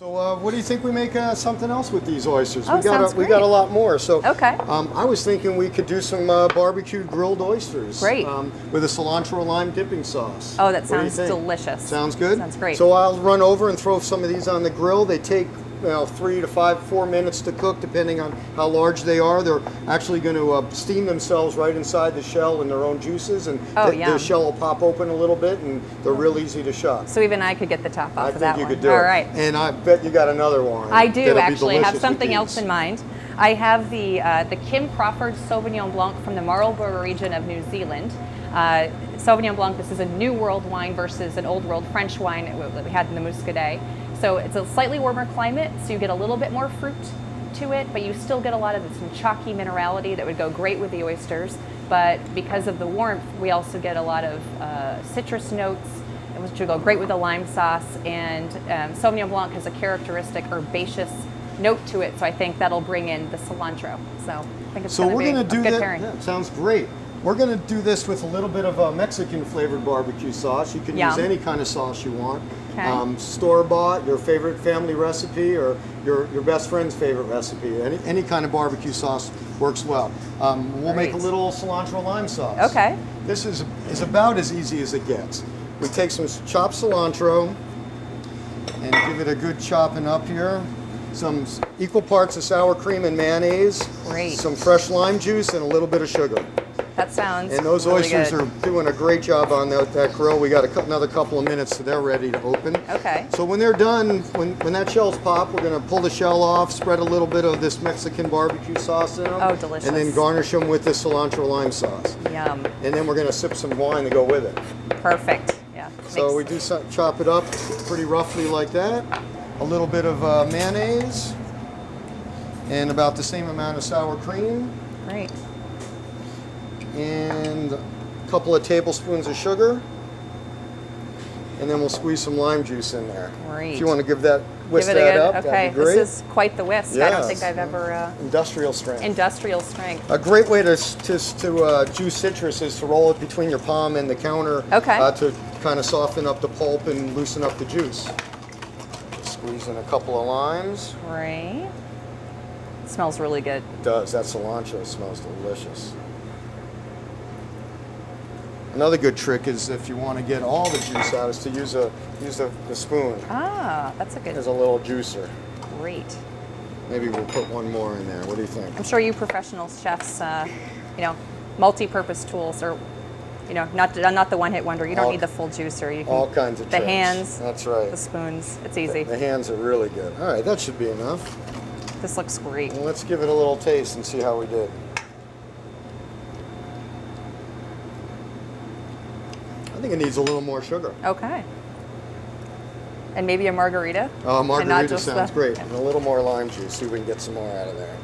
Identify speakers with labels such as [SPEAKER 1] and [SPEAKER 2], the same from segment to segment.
[SPEAKER 1] So what do you think we make something else with these oysters?
[SPEAKER 2] Oh,
[SPEAKER 1] we got a lot more. So
[SPEAKER 2] okay.
[SPEAKER 1] I was thinking we could do some barbecued grilled oysters.
[SPEAKER 2] Great.
[SPEAKER 1] With a cilantro lime dipping sauce.
[SPEAKER 2] Oh, that sounds delicious.
[SPEAKER 1] Sounds good?
[SPEAKER 2] Sounds great.
[SPEAKER 1] So I'll run over and throw some of these on the grill. They take 3 to 4 minutes to cook, depending on how large they are. They're actually going to steam themselves right inside the shell in their own juices, and the shell will pop open a little bit, and they're real easy to shuck.
[SPEAKER 2] So even I could get the top off of that one.
[SPEAKER 1] I think you could do it.
[SPEAKER 2] All right.
[SPEAKER 1] And I bet you got another one.
[SPEAKER 2] I do actually have something else in mind. I have the Kim Crawford Sauvignon Blanc from the Marlborough region of New Zealand. Sauvignon Blanc, this is a New World wine versus an Old World French wine that we had in the Muscadet. So it's a slightly warmer climate, so you get a little bit more fruit to it, but you still get a lot of some chalky minerality that would go great with the oysters. But because of the warmth, we also get a lot of citrus notes, which would go great with the lime sauce. And Sauvignon Blanc has a characteristic herbaceous note to it, so I think that'll bring in the cilantro. So I think it's going to be a good pairing.
[SPEAKER 1] Yeah, sounds great. We're going to do this with a little bit of a Mexican flavored barbecue sauce. You can use any kind of sauce you want.
[SPEAKER 2] Okay.
[SPEAKER 1] Store-bought, your favorite family recipe, or your best friend's favorite recipe. Any kind of barbecue sauce works well. We'll make a little cilantro lime sauce.
[SPEAKER 2] Okay.
[SPEAKER 1] This is about as easy as it gets. We take some chopped cilantro and give it a good chopping up here. Some equal parts of sour cream and mayonnaise.
[SPEAKER 2] Great.
[SPEAKER 1] Some fresh lime juice and a little bit of sugar.
[SPEAKER 2] That sounds
[SPEAKER 1] And those
[SPEAKER 2] really
[SPEAKER 1] oysters
[SPEAKER 2] good.
[SPEAKER 1] are doing a great job on that grill. We got another couple of minutes so they're ready to open.
[SPEAKER 2] Okay.
[SPEAKER 1] So when they're done, when that shell's popped, we're going to pull the shell off, spread a little bit of this Mexican barbecue sauce in them.
[SPEAKER 2] Oh, delicious.
[SPEAKER 1] And then garnish them with this cilantro lime sauce.
[SPEAKER 2] Yum.
[SPEAKER 1] And then we're going to sip some wine to go with it.
[SPEAKER 2] Perfect. Yeah.
[SPEAKER 1] So we do chop it up pretty roughly like that. A little bit of mayonnaise. And about the same amount of sour cream.
[SPEAKER 2] Great.
[SPEAKER 1] And a couple of tablespoons of sugar. And then we'll squeeze some lime juice in there.
[SPEAKER 2] Great.
[SPEAKER 1] If you want to give that whisk
[SPEAKER 2] Give it
[SPEAKER 1] that
[SPEAKER 2] a
[SPEAKER 1] up,
[SPEAKER 2] good, okay.
[SPEAKER 1] that'd be great.
[SPEAKER 2] This is quite the whisk. I don't think I've ever...
[SPEAKER 1] industrial strength.
[SPEAKER 2] Industrial strength.
[SPEAKER 1] A great way to juice citrus is to roll it between your palm and the counter to kind of soften up the pulp and loosen up the juice. Squeeze in a couple of limes.
[SPEAKER 2] Great. It smells really good.
[SPEAKER 1] It does. That cilantro smells delicious. Another good trick is if you want to get all the juice out is to use the spoon.
[SPEAKER 2] Ah, that's a good...
[SPEAKER 1] As a little juicer.
[SPEAKER 2] Great.
[SPEAKER 1] Maybe we'll put one more in there. What do you think?
[SPEAKER 2] I'm sure you professional chefs, multi-purpose tools are, not the one-hit wonder. You don't need the full juicer. You can,
[SPEAKER 1] all kinds of
[SPEAKER 2] the
[SPEAKER 1] tricks.
[SPEAKER 2] hands.
[SPEAKER 1] That's right.
[SPEAKER 2] The spoons. It's easy.
[SPEAKER 1] The hands are really good. All right, that should be enough.
[SPEAKER 2] This looks great.
[SPEAKER 1] Well, let's give it a little taste and see how we did. I think it needs a little more sugar.
[SPEAKER 2] Okay. And maybe a margarita?
[SPEAKER 1] Margarita sounds great. And a little more lime juice. See if we can get some more out of there.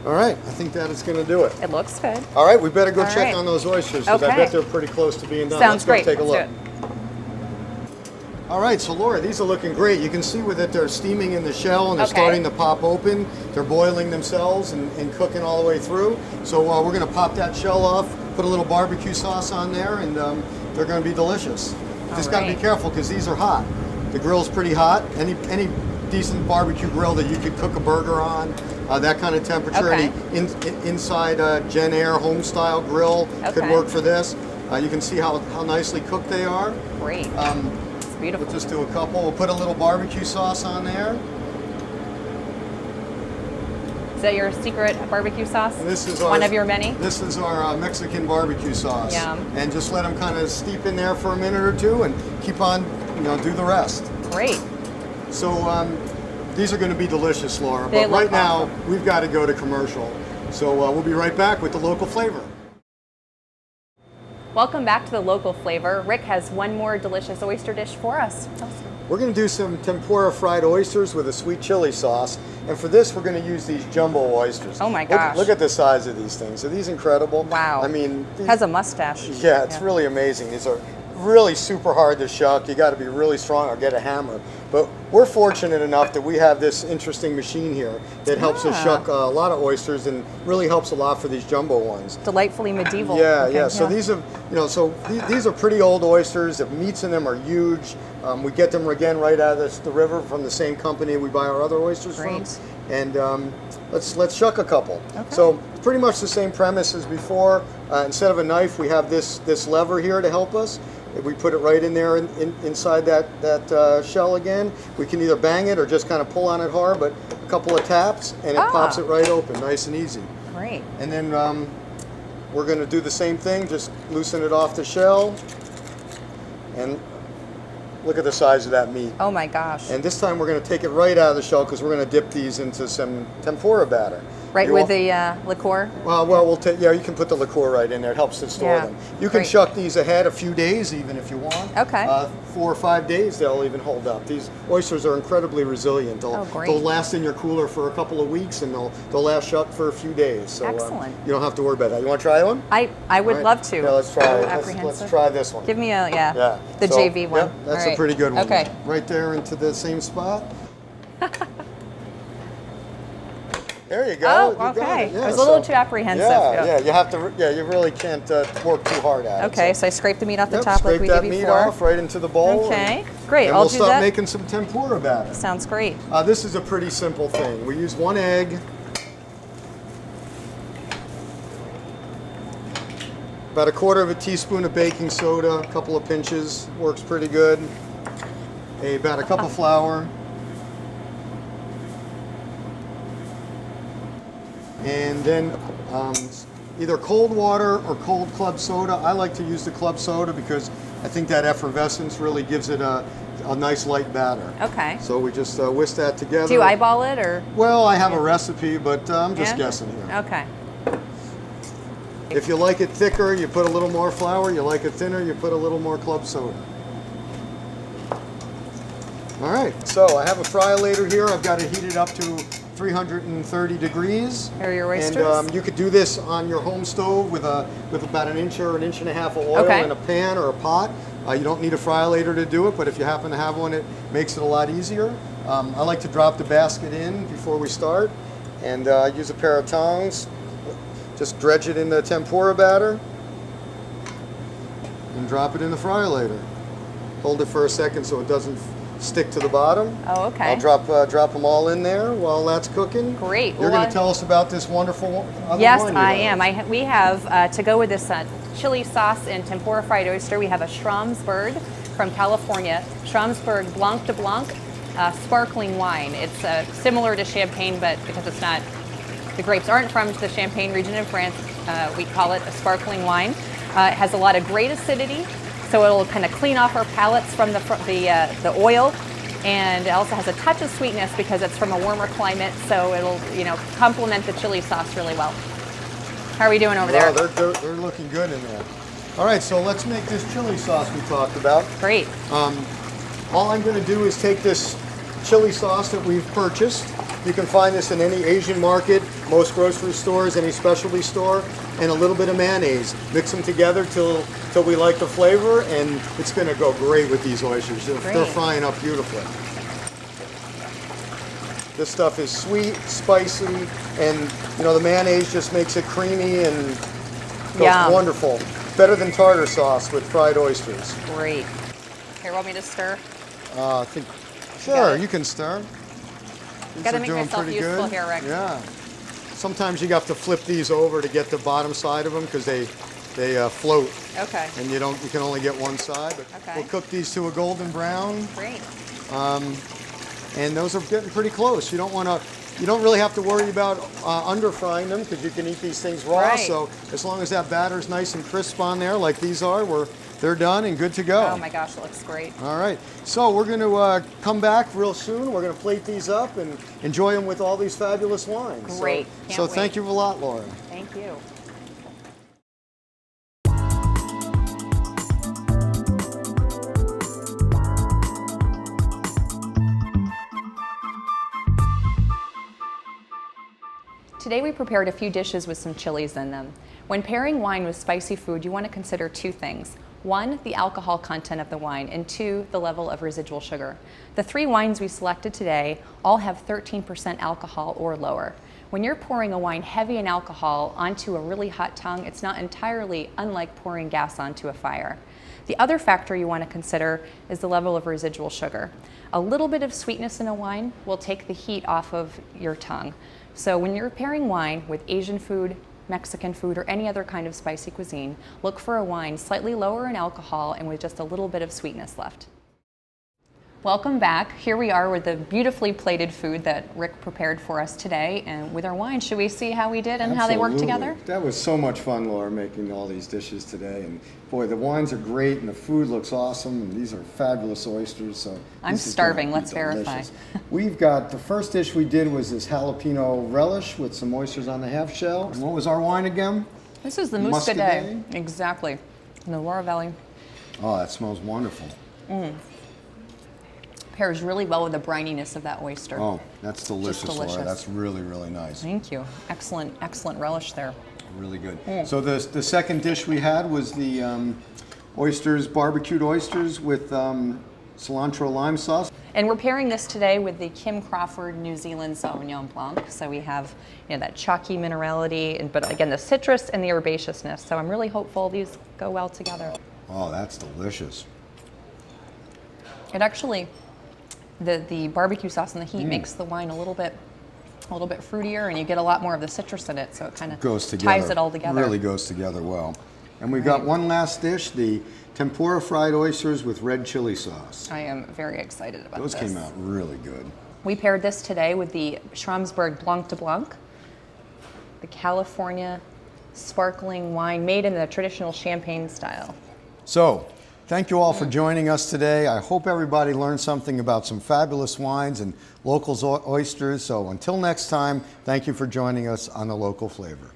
[SPEAKER 1] All right, I think that is going to do it.
[SPEAKER 2] It looks good.
[SPEAKER 1] All right, we better go check on those oysters because I bet they're pretty close to being done.
[SPEAKER 2] Sounds great.
[SPEAKER 1] Let's go take a
[SPEAKER 2] Let's
[SPEAKER 1] look.
[SPEAKER 2] do it.
[SPEAKER 1] All right, so Laura, these are looking great. You can see with it, they're steaming in the shell and they're starting to pop open. They're boiling themselves and cooking all the way through. So we're going to pop that shell off, put a little barbecue sauce on there, and they're going to be delicious. Just got to be careful because these are hot. The grill's pretty hot. Any decent barbecue grill that you could cook a burger on, that kind of temperature, any inside Gen Air home style grill could work for this. You can see how nicely cooked they are.
[SPEAKER 2] Great. Beautiful.
[SPEAKER 1] We'll just do a couple. We'll put a little barbecue sauce on there.
[SPEAKER 2] Is that your secret barbecue sauce?
[SPEAKER 1] And this is
[SPEAKER 2] one of your many?
[SPEAKER 1] This is our Mexican barbecue sauce.
[SPEAKER 2] Yum.
[SPEAKER 1] And just let them kind of steep in there for a minute or two and keep on, do the rest.
[SPEAKER 2] Great.
[SPEAKER 1] So these are going to be delicious, Laura.
[SPEAKER 2] They
[SPEAKER 1] but right
[SPEAKER 2] awesome.
[SPEAKER 1] now, we've got to go to commercial. So we'll be right back with the local flavor.
[SPEAKER 2] Welcome back to the local flavor. Rick has one more delicious oyster dish for us.
[SPEAKER 1] We're going to do some tempura fried oysters with a sweet chili sauce. And for this, we're going to use these jumbo oysters.
[SPEAKER 2] Oh my gosh.
[SPEAKER 1] Look at the size of these things. Are these incredible?
[SPEAKER 2] Wow.
[SPEAKER 1] I mean,
[SPEAKER 2] has a mustache.
[SPEAKER 1] Yeah, it's really amazing. These are really super hard to shuck. You got to be really strong or get a hammer. But we're fortunate enough that we have this interesting machine here that helps us shuck a lot of oysters and really helps a lot for these jumbo ones.
[SPEAKER 2] Delightfully medieval.
[SPEAKER 1] Yeah. So these are, these are pretty old oysters. The meats in them are huge. We get them again right out of the river from the same company we buy our other oysters from. And let's shuck a couple.
[SPEAKER 2] Okay.
[SPEAKER 1] So pretty much the same premise as before. Instead of a knife, we have this lever here to help us. We put it right in there inside that shell again. We can either bang it or just kind of pull on it hard, but a couple of taps and it pops it right open, nice and easy.
[SPEAKER 2] Great.
[SPEAKER 1] And then we're going to do the same thing, just loosen it off the shell. And look at the size of that meat.
[SPEAKER 2] Oh my gosh.
[SPEAKER 1] And this time we're going to take it right out of the shell because we're going to dip these into some tempura batter.
[SPEAKER 2] Right, with the liqueur?
[SPEAKER 1] Well, we'll take, yeah, you can put the liqueur right in there. It helps to store them. You can shuck these ahead a few days even if you want.
[SPEAKER 2] Okay.
[SPEAKER 1] 4 or 5 days they'll even hold up. These oysters are incredibly resilient. They'll last in your cooler for a couple of weeks and they'll last shut for a few days. So
[SPEAKER 2] excellent.
[SPEAKER 1] You don't have to worry about that. You want to try one?
[SPEAKER 2] I would love to.
[SPEAKER 1] Yeah, let's try it. Let's try this one.
[SPEAKER 2] Give me the JV one.
[SPEAKER 1] Yep, that's a pretty good one.
[SPEAKER 2] Okay.
[SPEAKER 1] Right there into the same spot. There you go.
[SPEAKER 2] Oh, okay.
[SPEAKER 1] Yeah,
[SPEAKER 2] I was a little too apprehensive.
[SPEAKER 1] Yeah, you have to. Yeah, you really can't work too hard at it.
[SPEAKER 2] Okay, so I scrape the meat off the top like we did before.
[SPEAKER 1] Scrape that meat off right into the bowl.
[SPEAKER 2] Okay, great.
[SPEAKER 1] And
[SPEAKER 2] I'll
[SPEAKER 1] we'll
[SPEAKER 2] do
[SPEAKER 1] start
[SPEAKER 2] that.
[SPEAKER 1] making some tempura batter.
[SPEAKER 2] Sounds great.
[SPEAKER 1] This is a pretty simple thing. We use 1 egg, about 1/4 teaspoon of baking soda, a couple of pinches, works pretty good. About a cup of flour. And then either cold water or cold club soda. I like to use the club soda because I think that effervescence really gives it a nice light batter.
[SPEAKER 2] Okay.
[SPEAKER 1] So we just whisk that together.
[SPEAKER 2] Do you eyeball it or?
[SPEAKER 1] Well, I have a recipe, but I'm just guessing here.
[SPEAKER 2] Okay.
[SPEAKER 1] If you like it thicker, you put a little more flour. You like it thinner, you put a little more club soda. All right, so I have a fry-later here. I've got it heated up to 330 degrees.
[SPEAKER 2] Here are your oysters.
[SPEAKER 1] And you could do this on your home stove with about 1 inch or 1.5 inches of oil in a pan or a pot. You don't need a fry-later to do it, but if you happen to have one, it makes it a lot easier. I like to drop the basket in before we start and use a pair of tongs. Just dredge it in the tempura batter and drop it in the fry-later. Hold it for a second so it doesn't stick to the bottom.
[SPEAKER 2] Oh, okay.
[SPEAKER 1] I'll drop them all in there while that's cooking.
[SPEAKER 2] Great.
[SPEAKER 1] You're going to tell us about this wonderful other
[SPEAKER 2] Yes,
[SPEAKER 1] one.
[SPEAKER 2] I am. We have, to go with this chili sauce and tempura fried oyster, we have a Schramsberg from California. Schramsberg Blanc de Blanc sparkling wine. It's similar to champagne, but because it's not, the grapes aren't from the Champagne region of France, we call it a sparkling wine. It has a lot of great acidity, so it'll kind of clean off our palates from the oil, and it also has a touch of sweetness because it's from a warmer climate, so it'll complement the chili sauce really well. How are we doing over there?
[SPEAKER 1] They're looking good in there. All right, so let's make this chili sauce we talked about.
[SPEAKER 2] Great.
[SPEAKER 1] All I'm going to do is take this chili sauce that we've purchased. You can find this in any Asian market, most grocery stores, any specialty store, and a little bit of mayonnaise. Mix them together till we like the flavor, and it's going to go great with these oysters. They're frying up beautifully. This stuff is sweet, spicy, and the mayonnaise just makes it creamy and goes wonderful. Better than tartar sauce with fried oysters.
[SPEAKER 2] Great. Here, want me to stir?
[SPEAKER 1] I think, sure, you can stir.
[SPEAKER 2] Gotta make myself useful here, Rick.
[SPEAKER 1] Yeah. Sometimes you have to flip these over to get the bottom side of them because they float.
[SPEAKER 2] Okay.
[SPEAKER 1] And you can only get one side. But we'll cook these to a golden brown.
[SPEAKER 2] Great.
[SPEAKER 1] And those are getting pretty close. You don't really have to worry about under frying them because you can eat these things raw.
[SPEAKER 2] Right.
[SPEAKER 1] So as long as that batter's nice and crisp on there, like these are, they're done and good to go.
[SPEAKER 2] Oh my gosh, it looks great.
[SPEAKER 1] All right, so we're going to come back real soon. We're going to plate these up and enjoy them with all these fabulous wines.
[SPEAKER 2] Great.
[SPEAKER 1] So thank you a lot, Laura.
[SPEAKER 2] Thank you. Today we prepared a few dishes with some chilies in them. When pairing wine with spicy food, you want to consider two things. 1, the alcohol content of the wine, and 2, the level of residual sugar. The 3 wines we selected today all have 13% alcohol or lower. When you're pouring a wine heavy in alcohol onto a really hot tongue, it's not entirely unlike pouring gas onto a fire. The other factor you want to consider is the level of residual sugar. A little bit of sweetness in a wine will take the heat off of your tongue. So when you're pairing wine with Asian food, Mexican food, or any other kind of spicy cuisine, look for a wine slightly lower in alcohol and with just a little bit of sweetness left. Welcome back. Here we are with the beautifully plated food that Rick prepared for us today, and with our wine. Should we see how we did and how they work together?
[SPEAKER 1] That was so much fun, Laura, making all these dishes today. And boy, the wines are great and the food looks awesome, and these are fabulous oysters. So
[SPEAKER 2] I'm starving. Let's verify.
[SPEAKER 1] We've got, the first dish we did was this jalapeno relish with some oysters on the half shell. And what was our wine again?
[SPEAKER 2] This is the Muscadet. Exactly. In the Loire Valley.
[SPEAKER 1] Oh, that smells wonderful.
[SPEAKER 2] Pairs really well with the brininess of that oyster.
[SPEAKER 1] Oh, that's delicious,
[SPEAKER 2] delicious.
[SPEAKER 1] Laura. That's really, really nice.
[SPEAKER 2] Thank you. Excellent, excellent relish there.
[SPEAKER 1] Really good. So the second dish we had was the oysters, barbecued oysters with cilantro lime sauce.
[SPEAKER 2] And we're pairing this today with the Kim Crawford New Zealand Sauvignon Blanc. So we have, you know, that chalky minerality, but again, the citrus and the herbaceousness. So I'm really hopeful these go well together.
[SPEAKER 1] Oh, that's delicious.
[SPEAKER 2] It actually, the barbecue sauce and the heat makes the wine a little bit fruitier, and you get a lot more of the citrus in it, so it kind of ties it all together.
[SPEAKER 1] Really goes together well. And we've got one last dish, the tempura fried oysters with red chili sauce.
[SPEAKER 2] I am very excited about
[SPEAKER 1] Those
[SPEAKER 2] this.
[SPEAKER 1] came out really good.
[SPEAKER 2] We paired this today with the Schramsberg Blanc de Blanc, the California sparkling wine made in the traditional champagne style.
[SPEAKER 1] So, thank you all for joining us today. I hope everybody learned something about some fabulous wines and local oysters. So until next time, thank you for joining us on The Local Flavor.